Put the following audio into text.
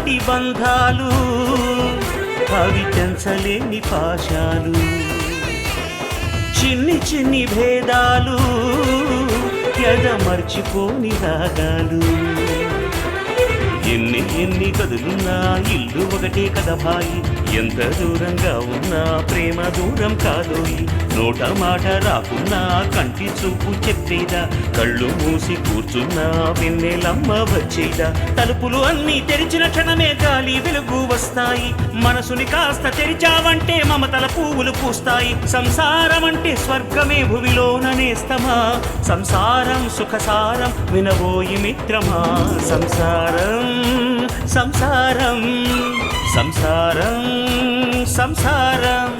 అలనాటి బంధాలు అవి తెంచలేని పాశాలు చిన్ని చిన్ని భేదాలు మర్చిపోని రాగాలు ఎన్ని ఎన్ని కదులున్నా ఇల్లు ఒకటే కదా భాయి ఎంత దూరంగా ఉన్నా ప్రేమ దూరం కాదోయి నోట మాట రాకున్నా కంటి చూపు చెప్పేదా కళ్ళు మూసి కూర్చున్నా వెన్నెలమ్మ వచ్చేదా తలుపులు అన్నీ తెరిచిన క్షణమే గాలి వెలుగు వస్తాయి మనసుని కాస్త తెరిచావంటే మమతల పువ్వులు పూస్తాయి సంసారం అంటే స్వర్గమే భువిలోన నేస్తమా సంసారం సుఖసారం వినబోయి మిత్రమా సంసారం సంసారం సంసారం సంసారం